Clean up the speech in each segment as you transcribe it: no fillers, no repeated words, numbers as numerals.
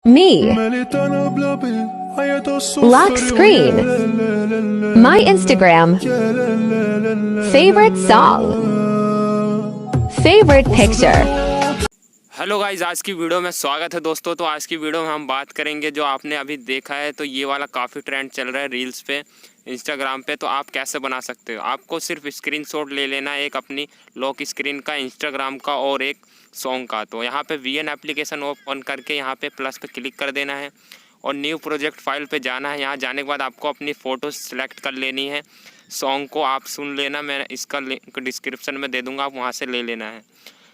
Me. Lock screen. My Instagram. Favorite song. Favorite picture. Hello guys, आज की video में स्वागत है दोस्तों। तो आज की वीडियो में हम बात करेंगे, जो आपने अभी देखा है तो ये वाला काफ़ी ट्रेंड चल रहा है रील्स पे, इंस्टाग्राम पे। तो आप कैसे बना सकते हो? आपको सिर्फ स्क्रीनशॉट ले लेना है, एक अपनी लॉक स्क्रीन का, इंस्टाग्राम का और एक सॉन्ग का। तो यहाँ पे वीएन एप्लीकेशन ओपन करके यहाँ पे प्लस पे क्लिक कर देना है और न्यू प्रोजेक्ट फाइल पे जाना है। यहाँ जाने के बाद आपको अपनी फ़ोटो सेलेक्ट कर लेनी है। सॉन्ग को आप सुन लेना, मैं इसका लिंक डिस्क्रिप्शन में दे दूँगा, आप वहाँ से ले लेना है।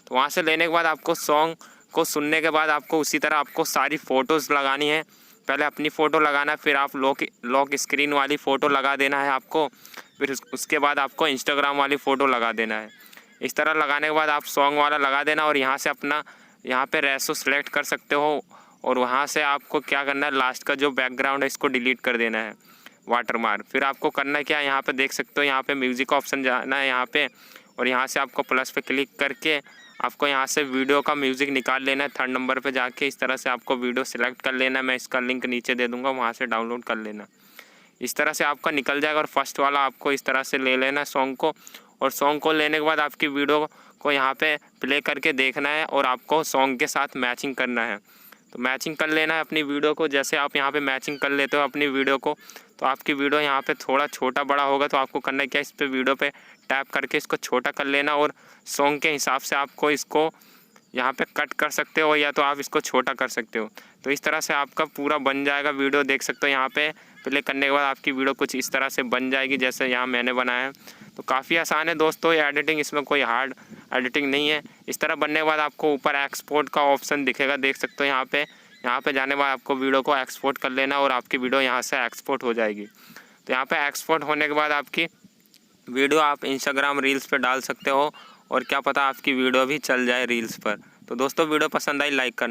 तो वहाँ से लेने के बाद आपको सॉन्ग को सुनने के बाद आपको उसी तरह आपको सारी फ़ोटोज़ लगानी है। पहले अपनी फ़ोटो लगाना, फिर आप लॉक स्क्रीन वाली फ़ोटो लगा देना है आपको, फिर उसके बाद आपको इंस्टाग्राम वाली फ़ोटो लगा देना है। इस तरह लगाने के बाद आप सॉन्ग वाला लगा देना और यहाँ से अपना यहाँ पे रेशो सेलेक्ट कर सकते हो। और वहाँ से आपको क्या करना है, लास्ट का जो बैकग्राउंड है इसको डिलीट कर देना है, वाटरमार्क। फिर आपको करना क्या है, यहाँ पे देख सकते हो, यहाँ पे म्यूज़िक ऑप्शन जाना है यहाँ पे, और यहाँ से आपको प्लस पे क्लिक करके आपको यहाँ से वीडियो का म्यूज़िक निकाल लेना है। 3rd नंबर पे जाके इस तरह से आपको वीडियो सेलेक्ट कर लेना है। मैं इसका लिंक नीचे दे दूँगा, वहाँ से डाउनलोड कर लेना। इस तरह से आपका निकल जाएगा। और फर्स्ट वाला आपको इस तरह से ले लेना है सॉन्ग को, और सॉन्ग को लेने के बाद आपकी वीडियो को यहाँ पे प्ले करके देखना है और आपको सॉन्ग के साथ मैचिंग करना है। तो मैचिंग कर लेना है अपनी वीडियो को। जैसे आप यहाँ पे मैचिंग कर लेते हो अपनी वीडियो को, तो आपकी वीडियो यहाँ पे थोड़ा छोटा बड़ा होगा, तो आपको करना क्या, इस पे वीडियो पे टैप करके इसको छोटा कर लेना और सॉन्ग के हिसाब से आपको इसको यहाँ पे कट कर सकते हो, या तो आप इसको छोटा कर सकते हो। तो इस तरह से आपका पूरा बन जाएगा वीडियो। देख सकते हो यहाँ पे प्ले करने के बाद आपकी वीडियो कुछ इस तरह से बन जाएगी, जैसे यहाँ मैंने बनाया है। तो काफ़ी आसान है दोस्तों ये एडिटिंग, इसमें कोई हार्ड एडिटिंग नहीं है। इस तरह बनने के बाद आपको ऊपर एक्सपोर्ट का ऑप्शन दिखेगा, देख सकते हो यहाँ पे जाने के बाद आपको वीडियो को एक्सपोर्ट कर लेना और आपकी वीडियो यहाँ से एक्सपोर्ट हो जाएगी। तो यहाँ पे एक्सपोर्ट होने के बाद आपकी वीडियो आप इंस्टाग्राम रील्स पे डाल सकते हो, और क्या पता आपकी वीडियो भी चल जाए रील्स पर। तो दोस्तों वीडियो पसंद आई लाइक करना।